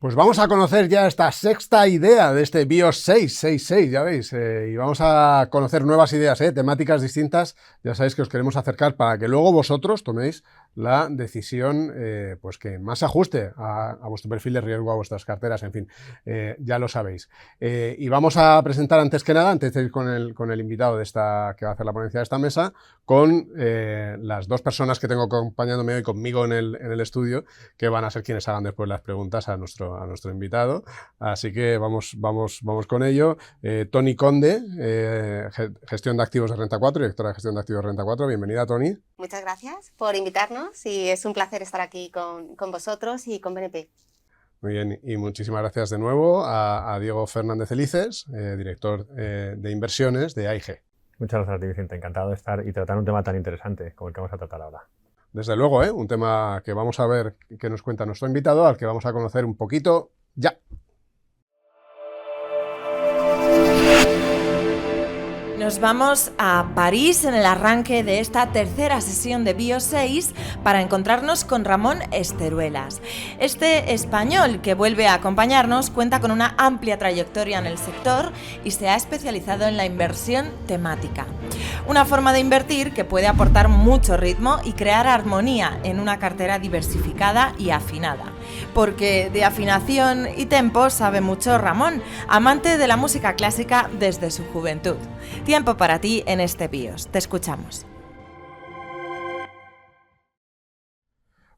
Pues vamos a conocer ya esta sexta idea de este BIOS 666, ya veis, y vamos a conocer nuevas ideas, temáticas distintas. Ya sabéis que os queremos acercar para que luego vosotros toméis la decisión pues que más se ajuste a vuestro perfil de riesgo, a vuestras carteras, en fin, ya lo sabéis. Y vamos a presentar antes que nada, antes de ir con el invitado de esta que va a hacer la ponencia de esta mesa, con las dos personas que tengo acompañándome hoy conmigo en el estudio, que van a ser quienes hagan después las preguntas a nuestro invitado. Así que vamos con ello. Toni Conde, gestión de activos de Renta 4, directora de gestión de activos de Renta 4. Bienvenida, Toni. Muchas gracias por invitarnos y es un placer estar aquí con vosotros y con BNP. Muy bien, y muchísimas gracias de nuevo a Diego Fernández Elices, director de inversiones de AIG. Muchas gracias, Vicente. Encantado de estar y tratar un tema tan interesante como el que vamos a tratar ahora. Desde luego, un tema que vamos a ver qué nos cuenta nuestro invitado, al que vamos a conocer un poquito ya. Nos vamos a París en el arranque de esta tercera sesión de BIOS 6 para encontrarnos con Ramón Esteruelas. Este español que vuelve a acompañarnos cuenta con una amplia trayectoria en el sector y se ha especializado en la inversión temática. Una forma de invertir que puede aportar mucho ritmo y crear armonía en una cartera diversificada y afinada. Porque de afinación y tempo sabe mucho Ramón, amante de la música clásica desde su juventud. Tiempo para ti en este BIOS. Te escuchamos.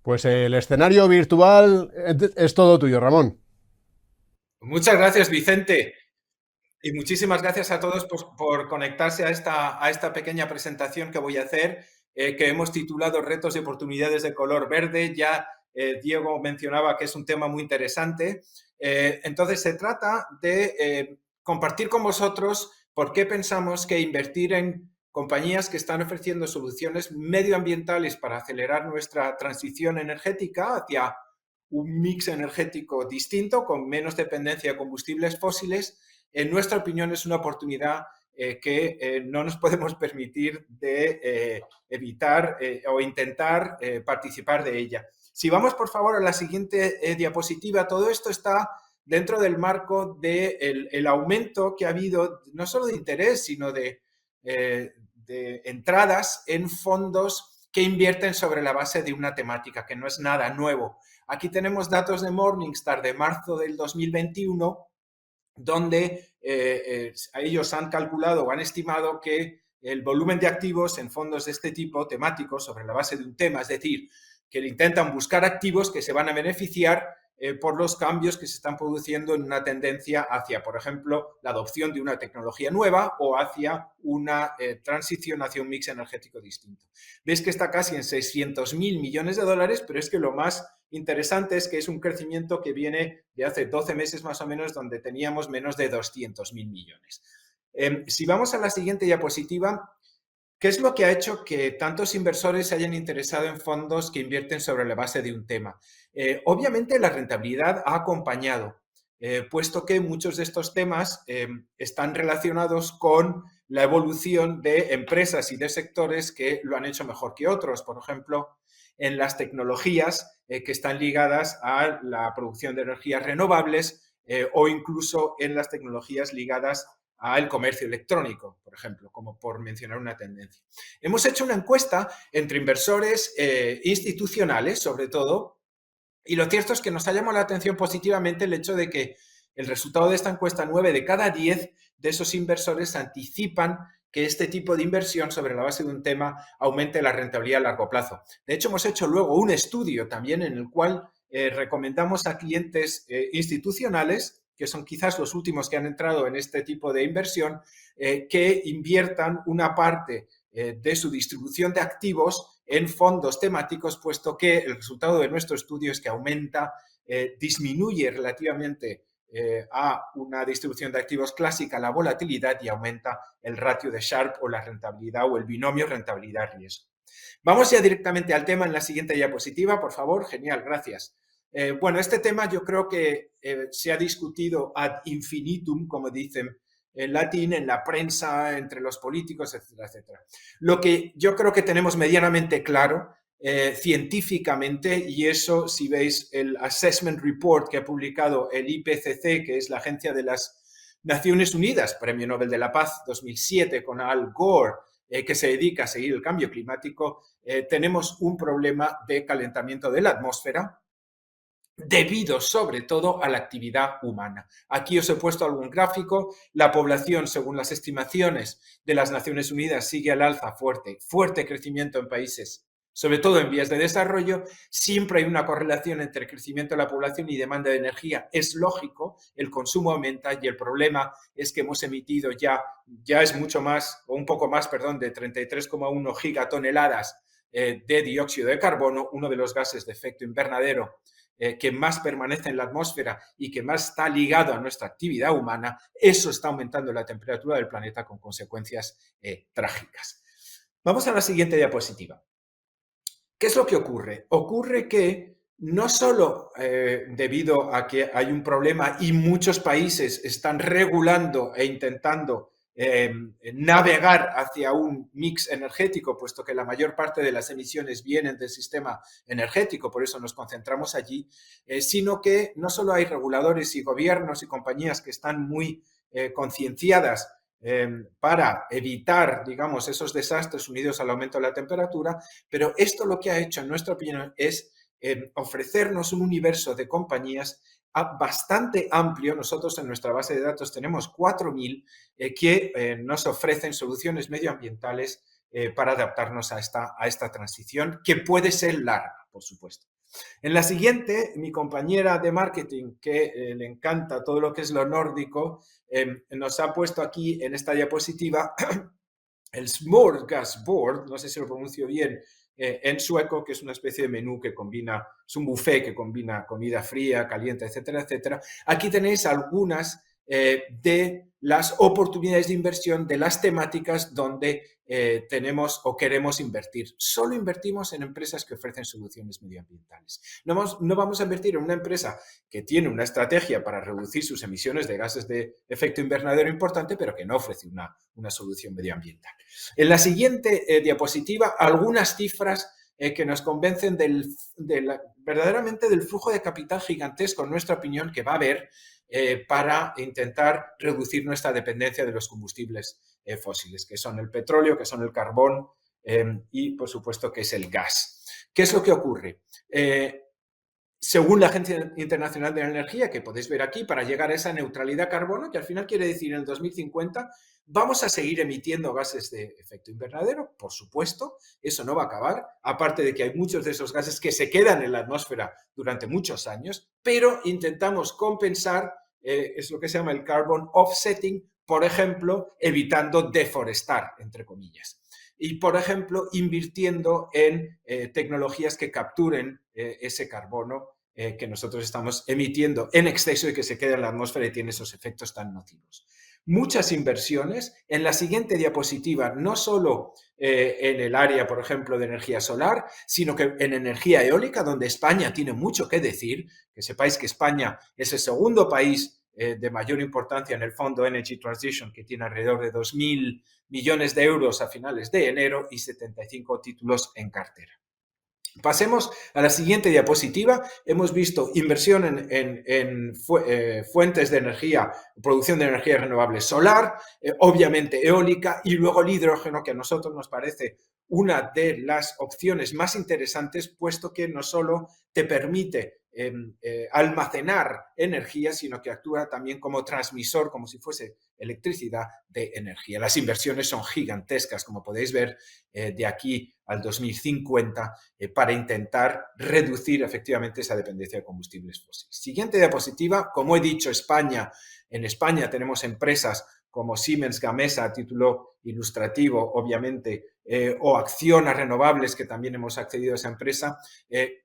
Pues el escenario virtual es todo tuyo, Ramón. Muchas gracias, Vicente. Y muchísimas gracias a todos por conectarse a esta pequeña presentación que voy a hacer, que hemos titulado Retos y oportunidades de color verde. Ya Diego mencionaba que es un tema muy interesante. Entonces, se trata de compartir con vosotros por qué pensamos que invertir en compañías que están ofreciendo soluciones medioambientales para acelerar nuestra transición energética hacia un mix energético distinto, con menos dependencia de combustibles fósiles, en nuestra opinión es una oportunidad que no nos podemos permitir de evitar o intentar participar de ella. Si vamos, por favor, a la siguiente diapositiva, todo esto está dentro del marco del aumento que ha habido, no solo de interés, sino de entradas en fondos que invierten sobre la base de una temática, que no es nada nuevo. Aquí tenemos datos de Morningstar de marzo del 2021, donde ellos han calculado o han estimado que el volumen de activos en fondos de este tipo, temáticos, sobre la base de un tema, es decir, que intentan buscar activos que se van a beneficiar por los cambios que se están produciendo en una tendencia hacia, por ejemplo, la adopción de una tecnología nueva o hacia una transición hacia un mix energético distinto. Veis que está casi en 600.000 millones de dólares, pero es que lo más interesante es que es un crecimiento que viene de hace 12 meses más o menos, donde teníamos menos de 200.000 millones. Si vamos a la siguiente diapositiva, ¿qué es lo que ha hecho que tantos inversores se hayan interesado en fondos que invierten sobre la base de un tema? Obviamente la rentabilidad ha acompañado, puesto que muchos de estos temas están relacionados con la evolución de empresas y de sectores que lo han hecho mejor que otros. Por ejemplo, en las tecnologías que están ligadas a la producción de energías renovables o incluso en las tecnologías ligadas al comercio electrónico, por ejemplo, como por mencionar una tendencia. Hemos hecho una encuesta entre inversores institucionales, sobre todo, y lo cierto es que nos ha llamado la atención positivamente el hecho de que el resultado de esta encuesta, 9 de cada 10 de esos inversores anticipan que este tipo de inversión sobre la base de un tema aumente la rentabilidad a largo plazo. De hecho, hemos hecho luego un estudio también en el cual recomendamos a clientes institucionales, que son quizás los últimos que han entrado en este tipo de inversión, que inviertan una parte de su distribución de activos en fondos temáticos, puesto que el resultado de nuestro estudio es que disminuye relativamente a una distribución de activos clásica la volatilidad y aumenta el ratio de Sharpe o la rentabilidad o el binomio rentabilidad-riesgo. Vamos ya directamente al tema en la siguiente diapositiva, por favor. Genial, gracias. Bueno, este tema yo creo que se ha discutido ad infinitum, como dicen en latín, en la prensa, entre los políticos, etcétera, etcétera. Lo que yo creo que tenemos medianamente claro científicamente, y eso, si veis el Assessment Report que ha publicado el IPCC, que es la agencia de las Naciones Unidas, Premio Nobel de la Paz 2007 con Al Gore, que se dedica a seguir el cambio climático, tenemos un problema de calentamiento de la atmósfera debido sobre todo a la actividad humana. Aquí os he puesto algún gráfico. La población, según las estimaciones de las Naciones Unidas, sigue al alza fuerte crecimiento en países, sobre todo en vías de desarrollo. Siempre hay una correlación entre el crecimiento de la población y demanda de energía. Es lógico, el consumo aumenta y el problema es que hemos emitido ya es mucho más, o un poco más, perdón, de 33,1 gigatoneladas de dióxido de carbono, uno de los gases de efecto invernadero que más permanece en la atmósfera y que más está ligado a nuestra actividad humana. Eso está aumentando la temperatura del planeta con consecuencias trágicas. Vamos a la siguiente diapositiva. ¿Qué es lo que ocurre? Ocurre que no solo debido a que hay un problema y muchos países están regulando e intentando navegar hacia un mix energético, puesto que la mayor parte de las emisiones vienen del sistema energético, por eso nos concentramos allí, sino que no solo hay reguladores y gobiernos y compañías que están muy concienciadas para evitar, digamos, esos desastres unidos al aumento de la temperatura, pero esto lo que ha hecho, en nuestra opinión, es ofrecernos un universo de compañías bastante amplio. Nosotros en nuestra base de datos tenemos 4.000 que nos ofrecen soluciones medioambientales para adaptarnos a esta transición, que puede ser larga, por supuesto. En la siguiente, mi compañera de marketing, que le encanta todo lo que es lo nórdico, nos ha puesto aquí en esta diapositiva el Smorgasbord, no sé si lo pronuncio bien, en sueco, que es una especie de menú que combina, es un buffet que combina comida fría, caliente, etcétera, etcétera. Aquí tenéis algunas de las oportunidades de inversión, de las temáticas donde tenemos o queremos invertir. Solo invertimos en empresas que ofrecen soluciones medioambientales. No vamos a invertir en una empresa que tiene una estrategia para reducir sus emisiones de gases de efecto invernadero importante, pero que no ofrece una solución medioambiental. En la siguiente diapositiva, algunas cifras que nos convencen verdaderamente del flujo de capital gigantesco, en nuestra opinión, que va a haber para intentar reducir nuestra dependencia de los combustibles fósiles, que son el petróleo, que son el carbón y, por supuesto, que es el gas. ¿Qué es lo que ocurre? Según la Agencia Internacional de la Energía, que podéis ver aquí, para llegar a esa neutralidad carbono, que al final quiere decir en el 2050 vamos a seguir emitiendo gases de efecto invernadero, por supuesto, eso no va a acabar, aparte de que hay muchos de esos gases que se quedan en la atmósfera durante muchos años, pero intentamos compensar, es lo que se llama el carbon offsetting, por ejemplo, evitando deforestar, entre comillas. Y, por ejemplo, invirtiendo en tecnologías que capturen ese carbono que nosotros estamos emitiendo en exceso y que se queda en la atmósfera y tiene esos efectos tan nocivos. Muchas inversiones. En la siguiente diapositiva, no solo en el área, por ejemplo, de energía solar, sino que en energía eólica, donde España tiene mucho que decir. Que sepáis que España es el segundo país de mayor importancia en el Fondo Energy Transition, que tiene alrededor de 2.000 millones de euros a finales de enero y 75 títulos en cartera. Pasemos a la siguiente diapositiva. Hemos visto inversión en fuentes de energía, producción de energía renovable solar, obviamente eólica, y luego el hidrógeno, que a nosotros nos parece una de las opciones más interesantes, puesto que no solo te permite almacenar energía, sino que actúa también como transmisor, como si fuese electricidad de energía. Las inversiones son gigantescas, como podéis ver, de aquí al 2050, para intentar reducir efectivamente esa dependencia de combustibles fósiles. Siguiente diapositiva. Como he dicho, en España tenemos empresas como Siemens Gamesa, a título ilustrativo, obviamente, o Acciona Renovables, que también hemos accedido a esa empresa.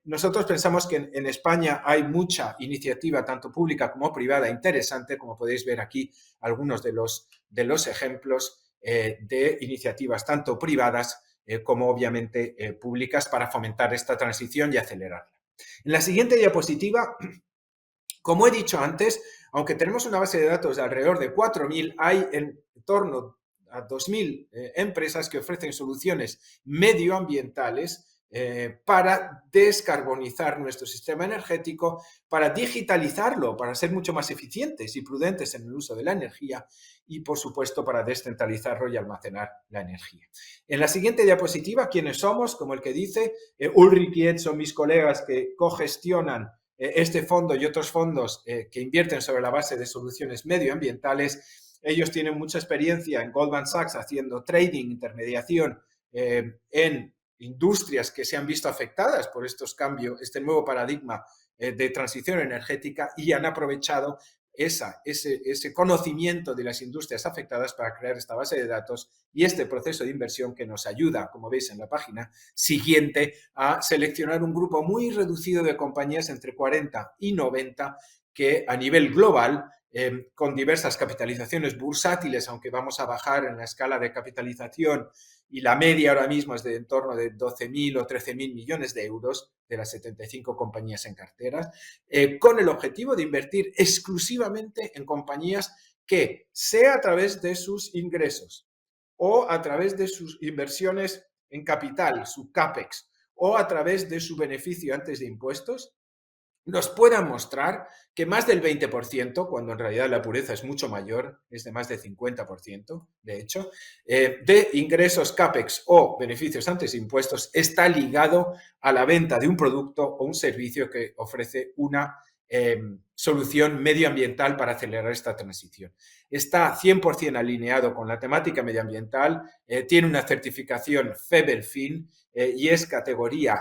Nosotros pensamos que en España hay mucha iniciativa, tanto pública como privada, interesante, como podéis ver aquí algunos de los ejemplos de iniciativas tanto privadas como obviamente públicas para fomentar esta transición y acelerarla. En la siguiente diapositiva, como he dicho antes, aunque tenemos una base de datos de alrededor de 4.000, hay en torno a 2.000 empresas que ofrecen soluciones medioambientales para descarbonizar nuestro sistema energético, para digitalizarlo, para ser mucho más eficientes y prudentes en el uso de la energía y, por supuesto, para descentralizarlo y almacenar la energía. En la siguiente diapositiva, ¿quiénes somos? Como el que dice, Ulrich y Ed son mis colegas que cogestionan este fondo y otros fondos que invierten sobre la base de soluciones medioambientales. Ellos tienen mucha experiencia en Goldman Sachs haciendo trading, intermediación en industrias que se han visto afectadas por estos cambios, este nuevo paradigma de transición energética, y han aprovechado ese conocimiento de las industrias afectadas para crear esta base de datos y este proceso de inversión que nos ayuda, como veis en la página siguiente, a seleccionar un grupo muy reducido de compañías entre 40 y 90 que a nivel global, con diversas capitalizaciones bursátiles, aunque vamos a bajar en la escala de capitalización y la media ahora mismo es de en torno de 12.000 o 13.000 millones de euros de las 75 compañías en carteras, con el objetivo de invertir exclusivamente en compañías que, sea a través de sus ingresos o a través de sus inversiones en capital, su CAPEX, o a través de su beneficio antes de impuestos, nos puedan mostrar que más del 20%, cuando en realidad la pureza es mucho mayor, es de más de 50%, de hecho, de ingresos CAPEX o beneficios antes de impuestos está ligado a la venta de un producto o un servicio que ofrece una solución medioambiental para acelerar esta transición. Está 100% alineado con la temática medioambiental, tiene una certificación FEBEL-FIN y es categoría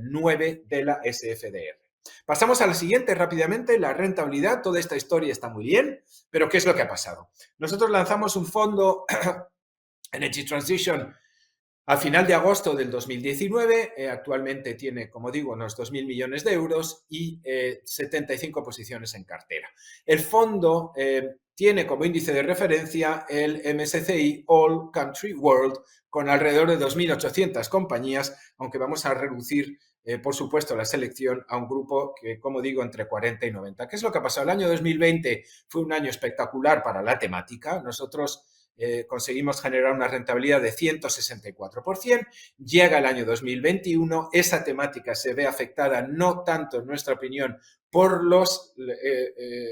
9 de la SFDR. Pasamos a la siguiente rápidamente, la rentabilidad. Toda esta historia está muy bien, pero ¿qué es lo que ha pasado? Nosotros lanzamos un fondo Energy Transition a final de agosto del 2019, actualmente tiene, como digo, unos 2.000 millones de euros y 75 posiciones en cartera. El fondo tiene como índice de referencia el MSCI All Country World con alrededor de 2.800 compañías, aunque vamos a reducir, por supuesto, la selección a un grupo que, como digo, entre 40 y 90. ¿Qué es lo que ha pasado? El año 2020 fue un año espectacular para la temática. Nosotros conseguimos generar una rentabilidad de 164%, llega el año 2021, esa temática se ve afectada no tanto, en nuestra opinión, por las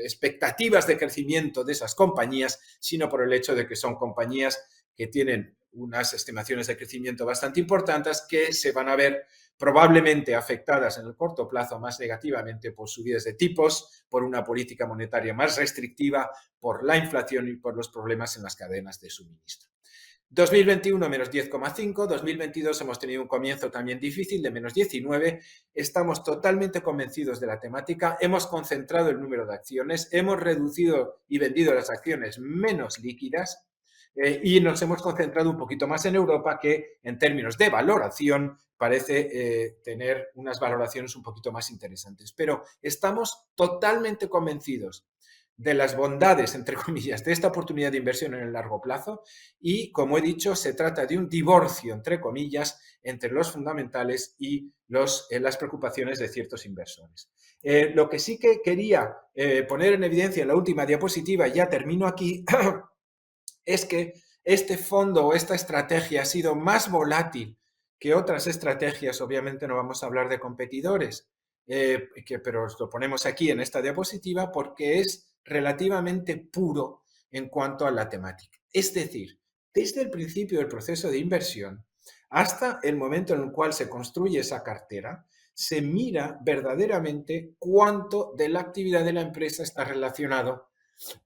expectativas de crecimiento de esas compañías, sino por el hecho de que son compañías que tienen unas estimaciones de crecimiento bastante importantes que se van a ver probablemente afectadas en el corto plazo más negativamente por subidas de tipos, por una política monetaria más restrictiva, por la inflación y por los problemas en las cadenas de suministro. 2021 menos 10,5, 2022 hemos tenido un comienzo también difícil de menos 19, estamos totalmente convencidos de la temática, hemos concentrado el número de acciones, hemos reducido y vendido las acciones menos líquidas, y nos hemos concentrado un poquito más en Europa, que en términos de valoración parece tener unas valoraciones un poquito más interesantes. Pero estamos totalmente convencidos de las bondades, entre comillas, de esta oportunidad de inversión en el largo plazo y, como he dicho, se trata de un divorcio, entre comillas, entre los fundamentales y las preocupaciones de ciertos inversores. Lo que sí que quería poner en evidencia en la última diapositiva, ya termino aquí, es que este fondo o esta estrategia ha sido más volátil que otras estrategias. Obviamente no vamos a hablar de competidores, pero os lo ponemos aquí en esta diapositiva porque es relativamente puro en cuanto a la temática. Es decir, desde el principio del proceso de inversión hasta el momento en el cual se construye esa cartera, se mira verdaderamente cuánto de la actividad de la empresa está relacionado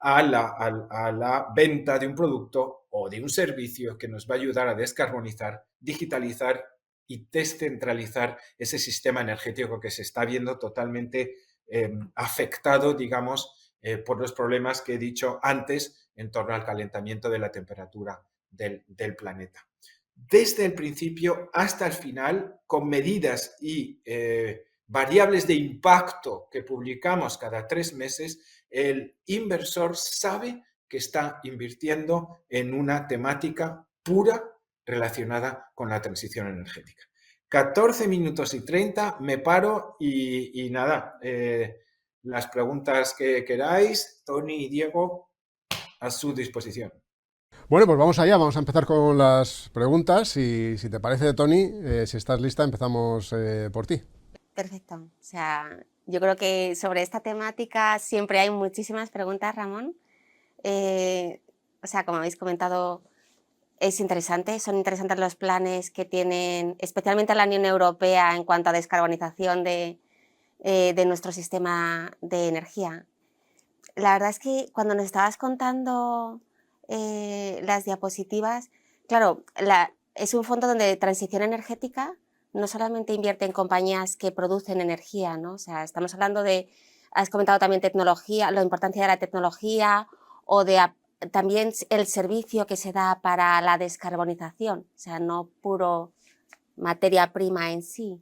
a la venta de un producto o de un servicio que nos va a ayudar a descarbonizar, digitalizar y descentralizar ese sistema energético que se está viendo totalmente afectado, digamos, por los problemas que he dicho antes en torno al calentamiento de la temperatura del planeta. Desde el principio hasta el final, con medidas y variables de impacto que publicamos cada 3 meses, el inversor sabe que está invirtiendo en una temática pura relacionada con la transición energética. 14 minutos y 30, me paro y nada, las preguntas que queráis, Tony y Diego, a su disposición. Bueno, pues vamos allá, vamos a empezar con las preguntas y si te parece, Tony, si estás lista, empezamos por ti. Perfecto. O sea, yo creo que sobre esta temática siempre hay muchísimas preguntas, Ramón. O sea, como habéis comentado, es interesante, son interesantes los planes que tienen, especialmente la Unión Europea en cuanto a descarbonización de nuestro sistema de energía. La verdad es que cuando nos estabas contando las diapositivas, claro, es un fondo donde transición energética no solamente invierte en compañías que producen energía, ¿no? O sea, estamos hablando de, has comentado también tecnología, la importancia de la tecnología o de también el servicio que se da para la descarbonización, o sea, no puro materia prima en sí.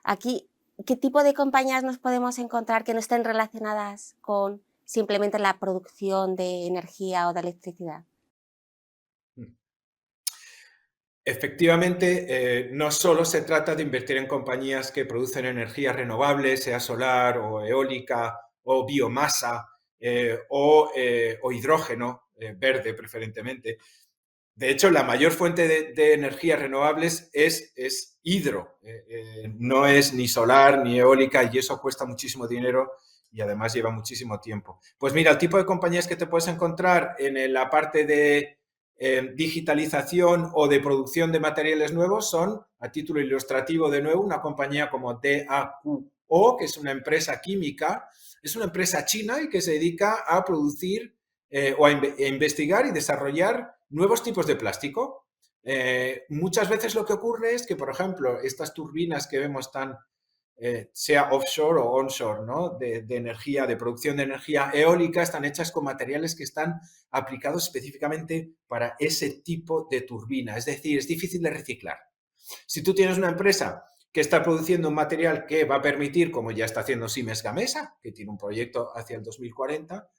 Aquí, ¿qué tipo de compañías nos podemos encontrar que no estén relacionadas con simplemente la producción de energía o de electricidad? Efectivamente, no solo se trata de invertir en compañías que producen energía renovable, sea solar o eólica o biomasa o hidrógeno verde preferentemente. De hecho, la mayor fuente de energías renovables es hidro, no es ni solar ni eólica y eso cuesta muchísimo dinero y además lleva muchísimo tiempo. Pues mira, el tipo de compañías que te puedes encontrar en la parte de digitalización o de producción de materiales nuevos son, a título ilustrativo de nuevo, una compañía como DAQO, que es una empresa química, es una empresa china y que se dedica a producir o a investigar y desarrollar nuevos tipos de plástico. Muchas veces lo que ocurre es que, por ejemplo, estas turbinas que vemos tan, sea offshore o onshore, ¿no? de energía, de producción de energía eólica, están hechas con materiales que están aplicados específicamente para ese tipo de turbina. Es decir, es difícil de reciclar. Si tú tienes una empresa que está produciendo un material que va a permitir, como ya está haciendo Siemens Gamesa, que tiene un proyecto hacia el 2040,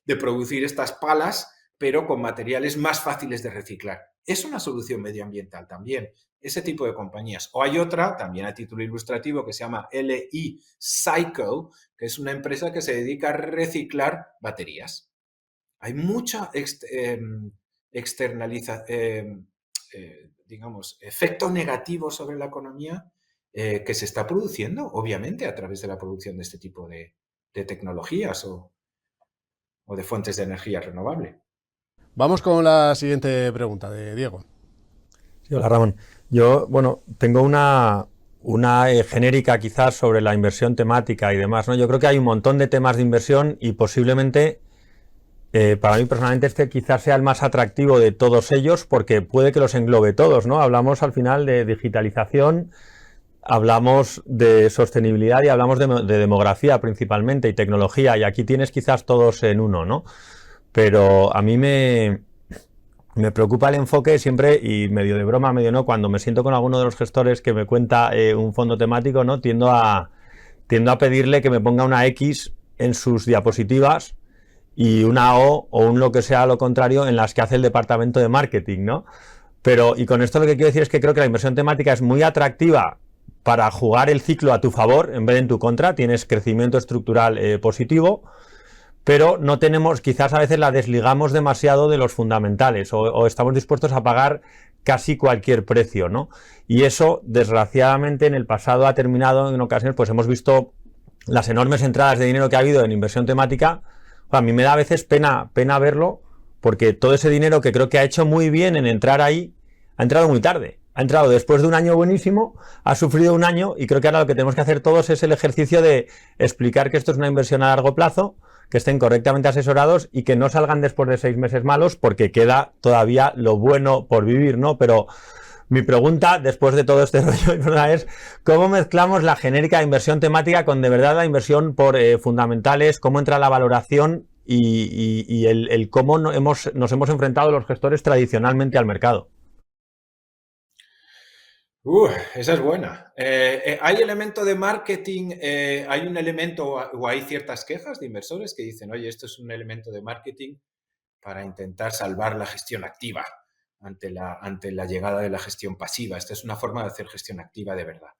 de producir estas palas, pero con materiales más fáciles de reciclar. Es una solución medioambiental también, ese tipo de compañías. O hay otra, también a título ilustrativo, que se llama LI Cycle, que es una empresa que se dedica a reciclar baterías. Hay mucha digamos, efecto negativo sobre la economía que se está produciendo, obviamente, a través de la producción de este tipo de tecnologías o de fuentes de energía renovable. Vamos con la siguiente pregunta de Diego. Sí, hola Ramón. Yo, bueno, tengo una genérica quizás sobre la inversión temática y demás, ¿no? Yo creo que hay un montón de temas de inversión y posiblemente para mí personalmente este quizás sea el más atractivo de todos ellos porque puede que los englobe todos, ¿no? Hablamos al final de digitalización, hablamos de sostenibilidad y hablamos de demografía principalmente y tecnología y aquí tienes quizás todos en uno, ¿no? Pero a mí me preocupa el enfoque siempre, y medio de broma, medio no, cuando me siento con alguno de los gestores que me cuenta un fondo temático, ¿no? Tiendo a pedirle que me ponga una X en sus diapositivas y una O o un lo que sea lo contrario en las que hace el departamento de marketing, ¿no? Pero, y con esto lo que quiero decir es que creo que la inversión temática es muy atractiva para jugar el ciclo a tu favor en vez de en tu contra, tienes crecimiento estructural positivo, pero no tenemos, quizás a veces la desligamos demasiado de los fundamentales o estamos dispuestos a pagar casi cualquier precio, ¿no? Y eso, desgraciadamente, en el pasado ha terminado en ocasiones, pues hemos visto las enormes entradas de dinero que ha habido en inversión temática. A mí me da a veces pena verlo, porque todo ese dinero que creo que ha hecho muy bien en entrar ahí, ha entrado muy tarde. Ha entrado después de un año buenísimo, ha sufrido un año y creo que ahora lo que tenemos que hacer todos es el ejercicio de explicar que esto es una inversión a largo plazo, que estén correctamente asesorados y que no salgan después de 6 meses malos porque queda todavía lo bueno por vivir, ¿no? Pero mi pregunta, después de todo este rollo, es ¿cómo mezclamos la genérica inversión temática con de verdad la inversión por fundamentales? ¿Cómo entra la valoración y el cómo nos hemos enfrentado los gestores tradicionalmente al mercado? Esa es buena. ¿Hay elemento de marketing? ¿Hay un elemento o hay ciertas quejas de inversores que dicen, oye, esto es un elemento de marketing para intentar salvar la gestión activa ante la llegada de la gestión pasiva? Esta es una forma de hacer gestión activa de verdad.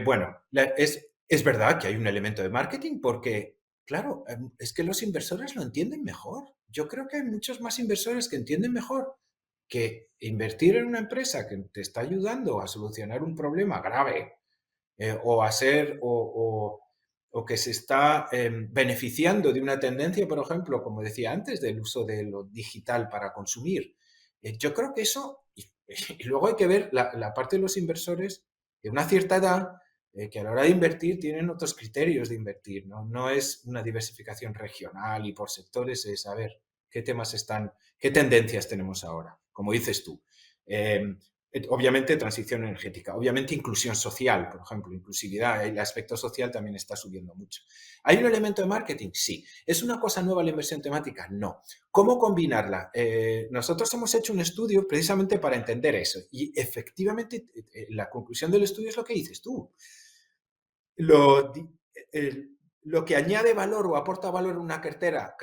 Bueno, es verdad que hay un elemento de marketing porque, claro, es que los inversores lo entienden mejor. yo creo que hay muchos más inversores que entienden mejor que invertir en una empresa que te está ayudando a solucionar un problema grave o o que se está beneficiando de una tendencia, por ejemplo, como decía antes, del uso de lo digital para consumir. Yo creo que eso, y luego hay que ver la parte de los inversores de una cierta edad, que a la hora de invertir tienen otros criterios de invertir, ¿no? No es una diversificación regional y por sectores, es saber qué temas están, qué tendencias tenemos ahora, como dices tú. Obviamente transición energética, obviamente inclusión social, por ejemplo, inclusividad, el aspecto social también está subiendo mucho. ¿Hay un elemento de marketing? Sí. ¿Es una cosa nueva la inversión temática? No. ¿Cómo combinarla? Nosotros hemos hecho un estudio precisamente para entender eso y efectivamente la conclusión del estudio es lo que dices tú. Lo que añade valor o aporta valor a una cartera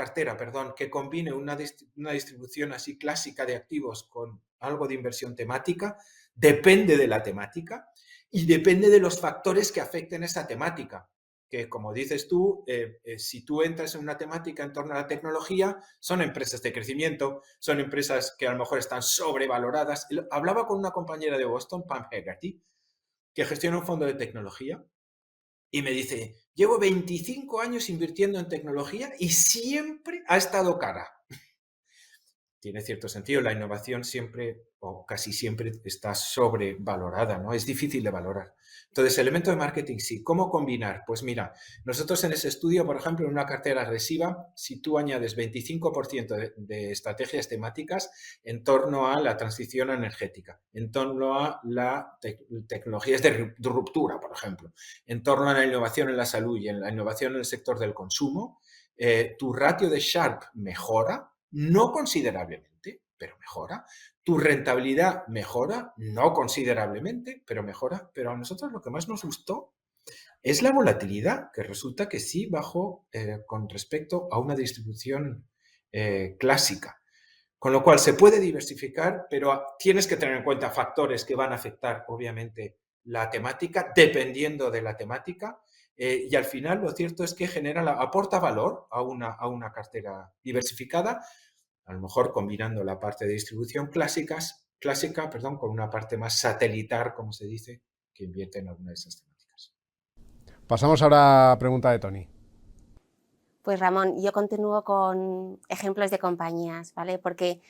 que combine una distribución así clásica de activos con algo de inversión temática, depende de la temática y depende de los factores que afecten esa temática. Que como dices tú, si tú entras en una temática en torno a la tecnología, son empresas de crecimiento, son empresas que a lo mejor están sobrevaloradas. Hablaba con una compañera de Boston, Pam Hegarty, que gestiona un fondo de tecnología, y me dice, llevo 25 años invirtiendo en tecnología y siempre ha estado cara. Tiene cierto sentido, la innovación siempre o casi siempre está sobrevalorada, ¿no? Es difícil de valorar. Entonces, elemento de marketing sí. ¿Cómo combinar? Pues mira, nosotros en ese estudio, por ejemplo, en una cartera agresiva, si tú añades 25% de estrategias temáticas en torno a la transición energética, en torno a las tecnologías de ruptura, por ejemplo, en torno a la innovación en la salud y en la innovación en el sector del consumo, tu ratio de Sharpe mejora, no considerablemente, pero mejora. Tu rentabilidad mejora, no considerablemente, pero mejora. Pero a nosotros lo que más nos gustó es la volatilidad, que resulta que sí bajó con respecto a una distribución clásica. Con lo cual se puede diversificar, pero tienes que tener en cuenta factores que van a afectar, obviamente, la temática, dependiendo de la temática. Y al final lo cierto es que aporta valor a una cartera diversificada, a lo mejor combinando la parte de distribución clásica, con una parte más satelitar, como se dice, que invierte en alguna de esas temáticas. Pasamos ahora a pregunta de Tony. Pues Ramón, yo continúo con ejemplos de compañías, ¿vale? Porque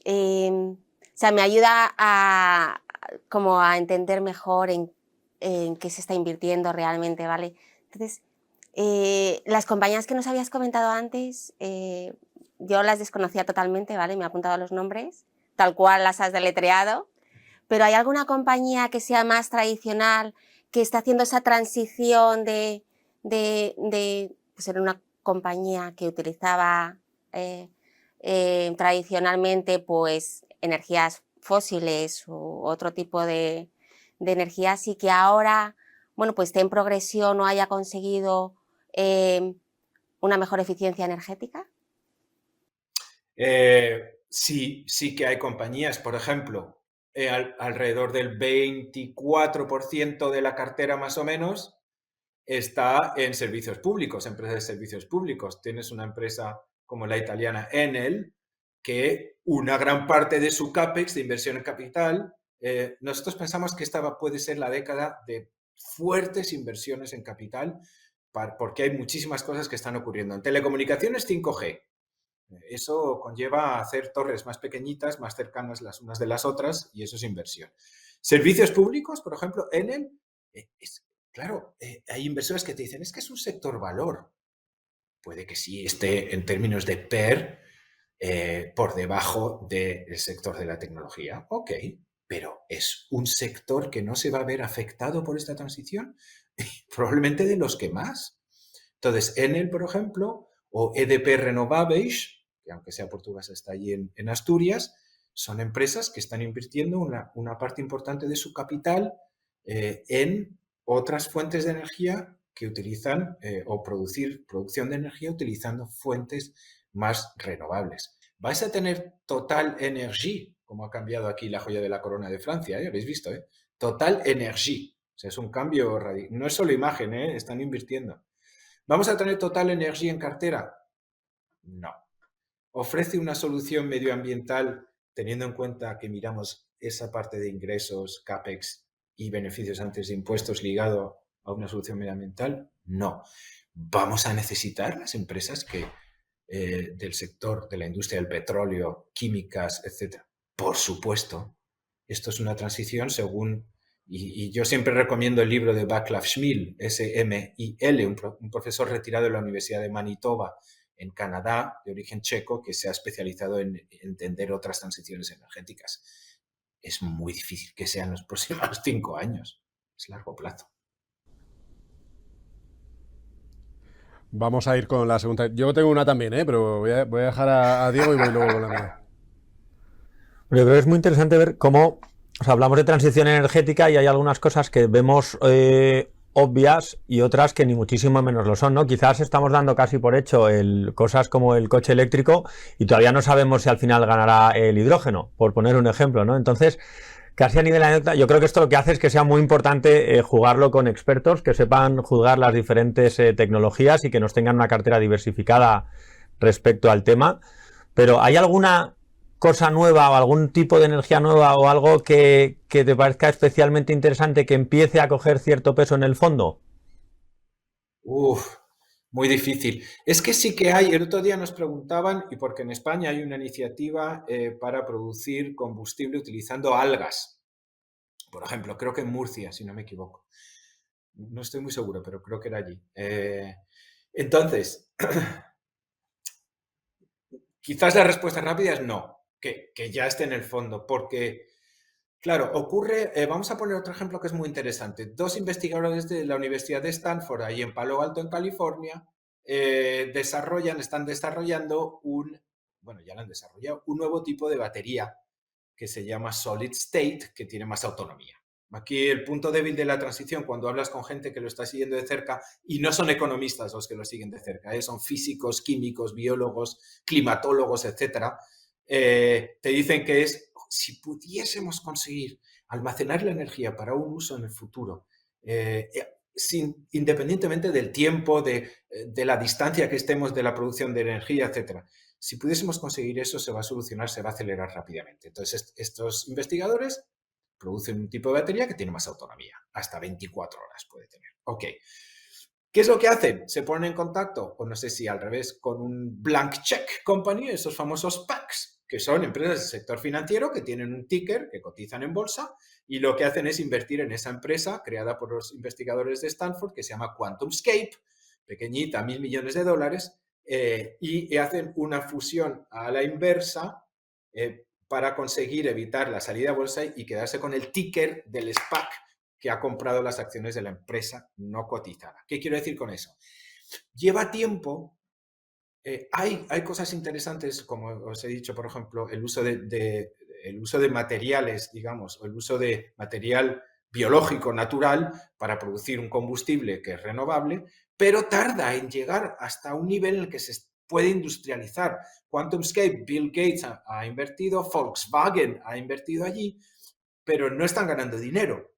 o sea, me ayuda a entender mejor en qué se está invirtiendo realmente, ¿vale? Entonces, las compañías que nos habías comentado antes, yo las desconocía totalmente, ¿vale? Me he apuntado los nombres, tal cual las has deletreado, pero ¿hay alguna compañía que sea más tradicional, que está haciendo esa transición de ser una compañía que utilizaba tradicionalmente pues energías fósiles u otro tipo de energías y que ahora, bueno, pues esté en progresión o haya conseguido una mejor eficiencia energética? Sí que hay compañías, por ejemplo, alrededor del 24% de la cartera más o menos está en servicios públicos, empresas de servicios públicos. Tienes una empresa como la italiana Enel, que una gran parte de su CAPEX, de inversión en capital, nosotros pensamos que esta puede ser la década de fuertes inversiones en capital, porque hay muchísimas cosas que están ocurriendo. En telecomunicaciones 5G. Eso conlleva hacer torres más pequeñitas, más cercanas las unas de las otras, y eso es inversión. Servicios públicos, por ejemplo, Enel, claro, hay inversores que te dicen, es que es un sector valor. Puede que sí esté en términos de PER por debajo del sector de la tecnología. Ok, pero es un sector que no se va a ver afectado por esta transición, probablemente de los que más. Entonces, Enel, por ejemplo, o EDP Renovables, que aunque sea portuguesa está allí en Asturias, son empresas que están invirtiendo una parte importante de su capital en otras fuentes de energía que utilizan o producción de energía utilizando fuentes más renovables. Vais a tener Total Energy, como ha cambiado aquí la joya de la corona de Francia, habéis visto, Total Energy. O sea, es un cambio radical. No es solo imagen, están invirtiendo. ¿Vamos a tener Total Energy en cartera? No. ofrece una solución medioambiental teniendo en cuenta que miramos esa parte de ingresos, CAPEX y beneficios antes de impuestos ligado a una solución medioambiental? No. Vamos a necesitar las empresas del sector de la industria del petróleo, químicas, etc. Por supuesto, esto es una transición según, y yo siempre recomiendo el libro de Václav Smil, S-M-I-L, un profesor retirado de la Universidad de Manitoba en Canadá, de origen checo, que se ha especializado en entender otras transiciones energéticas. Es muy difícil que sean los próximos 5 años, es largo plazo. Vamos a ir con la segunda. Yo tengo una también, pero voy a dejar a Diego y voy luego con la mía. Yo creo que es muy interesante ver cómo, o sea, hablamos de transición energética y hay algunas cosas que vemos obvias y otras que ni muchísimo menos lo son, ¿no? Quizás estamos dando casi por hecho cosas como el coche eléctrico y todavía no sabemos si al final ganará el hidrógeno, por poner un ejemplo, ¿no? Entonces, casi a nivel de anécdota, yo creo que esto lo que hace es que sea muy importante jugarlo con expertos que sepan juzgar las diferentes tecnologías y que nos tengan una cartera diversificada respecto al tema. Pero ¿hay alguna cosa nueva o algún tipo de energía nueva o algo que te parezca especialmente interesante que empiece a coger cierto peso en el fondo? Muy difícil. Es que sí que hay, el otro día nos preguntaban, y porque en España hay una iniciativa para producir combustible utilizando algas. Por ejemplo, creo que en Murcia, si no me equivoco. No estoy muy seguro, pero creo que era allí. Entonces, quizás la respuesta rápida es no, que ya esté en el fondo, porque, claro, ocurre, vamos a poner otro ejemplo que es muy interesante. 2 investigadores de la Universidad de Stanford, ahí en Palo Alto, en California, están desarrollando ya lo han desarrollado, un nuevo tipo de batería que se llama Solid State, que tiene más autonomía. Aquí el punto débil de la transición, cuando hablas con gente que lo está siguiendo de cerca, y no son economistas los que lo siguen de cerca, son físicos, químicos, biólogos, climatólogos, etcétera, te dicen que si pudiésemos conseguir almacenar la energía para un uso en el futuro, independientemente del tiempo, de la distancia que estemos de la producción de energía, etcétera. Si pudiésemos conseguir eso, se va a solucionar, se va a acelerar rápidamente. Entonces, estos investigadores producen un tipo de batería que tiene más autonomía, hasta 24 horas puede tener. Ok. ¿Qué es lo que hacen? Se ponen en contacto, o no sé si al revés, con un Blank Check Company, esos famosos PACs, que son empresas del sector financiero que tienen un ticker, que cotizan en bolsa, y lo que hacen es invertir en esa empresa creada por los investigadores de Stanford, que se llama QuantumScape, pequeñita, $1.000 millones, y hacen una fusión a la inversa para conseguir evitar la salida a bolsa y quedarse con el ticker del SPAC que ha comprado las acciones de la empresa no cotizada. ¿Qué quiero decir con eso? Lleva tiempo. Hay cosas interesantes, como os he dicho, por ejemplo, el uso de materiales, digamos, o el uso de material biológico natural para producir un combustible que es renovable, pero tarda en llegar hasta un nivel en el que se puede industrializar. QuantumScape, Bill Gates ha invertido, Volkswagen ha invertido allí, pero no están ganando dinero.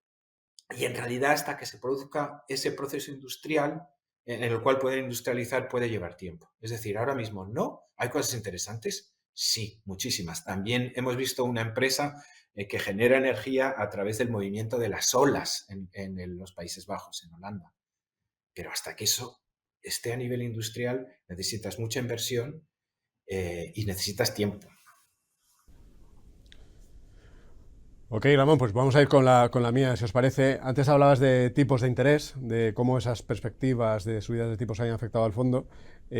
Y en realidad, hasta que se produzca ese proceso industrial en el cual pueden industrializar, puede llevar tiempo. Es decir, ahora mismo no. ¿Hay cosas interesantes? Sí, muchísimas. También hemos visto una empresa que genera energía a través del movimiento de las olas en los Países Bajos, en Holanda. Pero hasta que eso esté a nivel industrial, necesitas mucha inversión y necesitas tiempo. Ok, Ramón, pues vamos a ir con la mía, si os parece. Antes hablabas de tipos de interés, de cómo esas perspectivas de subidas de tipos hayan afectado al fondo.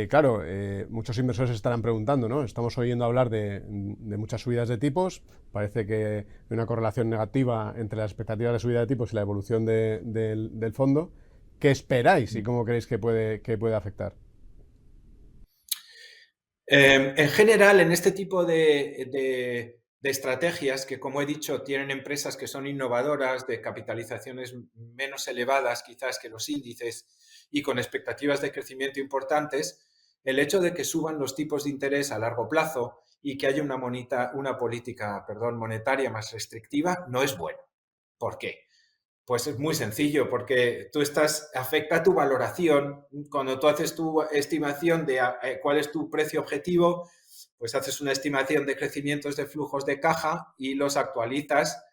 Claro, muchos inversores estarán preguntando, ¿no? Estamos oyendo hablar de muchas subidas de tipos. Parece que hay una correlación negativa entre las expectativas de subida de tipos y la evolución del fondo. ¿Qué esperáis y cómo creéis que puede afectar? En general, en este tipo de estrategias que, como he dicho, tienen empresas que son innovadoras, de capitalizaciones menos elevadas quizás que los índices y con expectativas de crecimiento importantes, el hecho de que suban los tipos de interés a largo plazo y que haya una política monetaria más restrictiva no es bueno. ¿Por qué? Pues es muy sencillo, porque afecta tu valoración. Cuando tú haces tu estimación de cuál es tu precio objetivo, pues haces una estimación de crecimientos de flujos de caja y los actualizas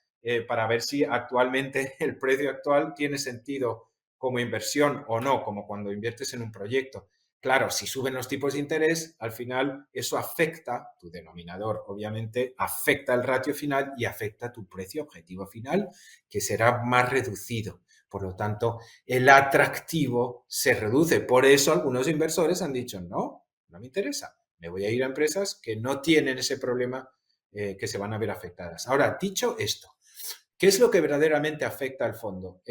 para ver si actualmente el precio actual tiene sentido como inversión o no, como cuando inviertes en un proyecto. Claro, si suben los tipos de interés, al final eso afecta, tu denominador obviamente, afecta el ratio final y afecta tu precio objetivo final, que será más reducido. Por lo tanto, el atractivo se reduce. Por eso algunos inversores han dicho, no me interesa. Me voy a ir a empresas que no tienen ese problema que se van a ver afectadas. Ahora, dicho esto, ¿qué es lo que verdaderamente afecta al fondo?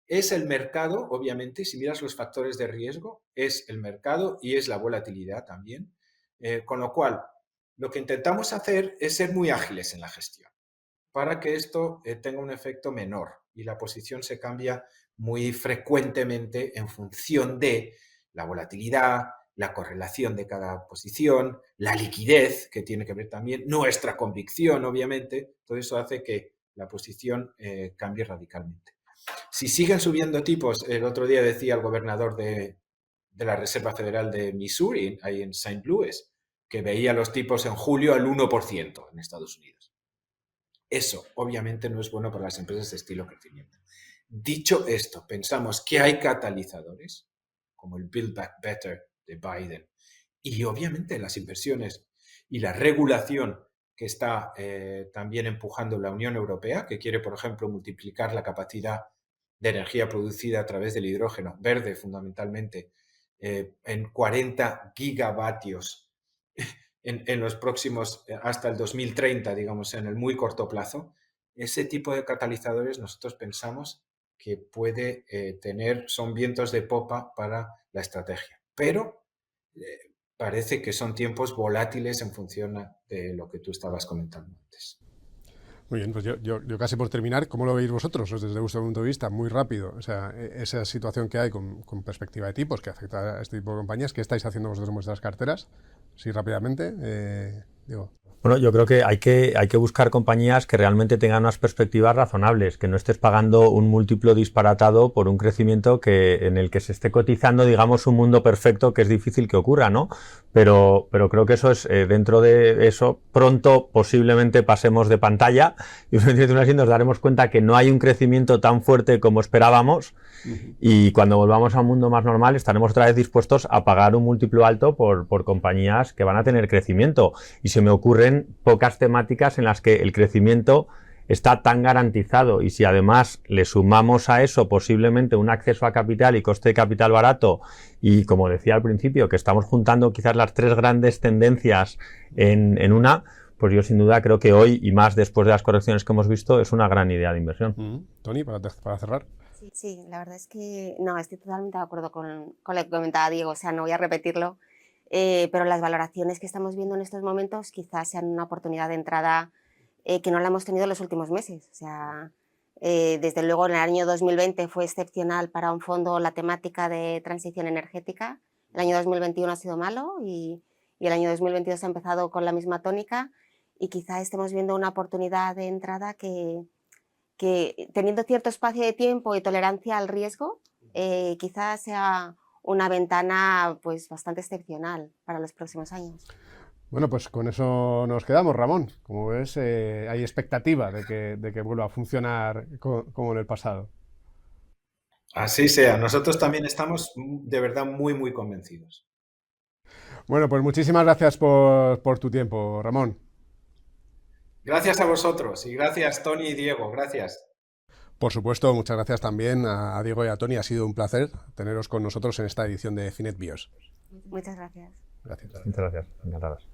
Es el mercado, obviamente, si miras los factores de riesgo, es el mercado y es la volatilidad también. Con lo cual, lo que intentamos hacer es ser muy ágiles en la gestión para que esto tenga un efecto menor y la posición se cambia muy frecuentemente en función de la volatilidad, la correlación de cada posición, la liquidez, que tiene que ver también, nuestra convicción, obviamente. Todo eso hace que la posición cambie radicalmente. Si siguen subiendo tipos, el otro día decía el gobernador de la Reserva Federal de Missouri, ahí en St. Louis, que veía los tipos en julio al 1% en Estados Unidos. Eso, obviamente, no es bueno para las empresas de estilo crecimiento. Dicho esto, pensamos que hay catalizadores, como el Build Back Better de Biden, y obviamente las inversiones y la regulación que está también empujando la Unión Europea, que quiere, por ejemplo, multiplicar la capacidad de energía producida a través del hidrógeno verde, fundamentalmente, en 40 gigavatios en los próximos, hasta el 2030, digamos, en el muy corto plazo. Ese tipo de catalizadores nosotros pensamos que puede son vientos de popa para la estrategia. Pero parece que son tiempos volátiles en función de lo que tú estabas comentando antes. Muy bien, pues yo casi por terminar, ¿cómo lo veis vosotros desde vuestro punto de vista? Muy rápido, o sea, esa situación que hay con perspectiva de tipos que afecta a este tipo de compañías, ¿qué estáis haciendo vosotros en vuestras carteras? Sí, rápidamente, Diego. Bueno, yo creo que hay que buscar compañías que realmente tengan unas perspectivas razonables, que no estés pagando un múltiplo disparatado por un crecimiento en el que se esté cotizando, digamos, un mundo perfecto que es difícil que ocurra, ¿no? Pero creo que eso es, dentro de eso, pronto posiblemente pasemos de pantalla y nos daremos cuenta que no hay un crecimiento tan fuerte como esperábamos y cuando volvamos a un mundo más normal estaremos otra vez dispuestos a pagar un múltiplo alto por compañías que van a tener crecimiento. Y se me ocurren pocas temáticas en las que el crecimiento está tan garantizado y si además le sumamos a eso posiblemente un acceso a capital y coste de capital barato y como decía al principio que estamos juntando quizás las tres grandes tendencias en una, pues yo sin duda creo que hoy y más después de las correcciones que hemos visto es una gran idea de inversión. Tony, para cerrar. Sí, la verdad es que no, estoy totalmente de acuerdo con lo que comentaba Diego, o sea, no voy a repetirlo. Pero las valoraciones que estamos viendo en estos momentos quizás sean una oportunidad de entrada que no la hemos tenido en los últimos meses. O sea, desde luego en el año 2020 fue excepcional para un fondo la temática de transición energética. El año 2021 ha sido malo y el año 2022 ha empezado con la misma tónica y quizá estemos viendo una oportunidad de entrada que teniendo cierto espacio de tiempo y tolerancia al riesgo, quizás sea una ventana pues bastante excepcional para los próximos años. Bueno, pues con eso nos quedamos, Ramón. Como ves, hay expectativa de que vuelva a funcionar como en el pasado. Así sea. Nosotros también estamos de verdad muy, muy convencidos. Bueno, pues muchísimas gracias por tu tiempo, Ramón. Gracias a vosotros y gracias, Tony y Diego. Gracias. Por supuesto, muchas gracias también a Diego y a Tony. Ha sido un placer teneros con nosotros en esta edición de Finet BIOS. Muchas gracias. Gracias. Muchas gracias. Encantados.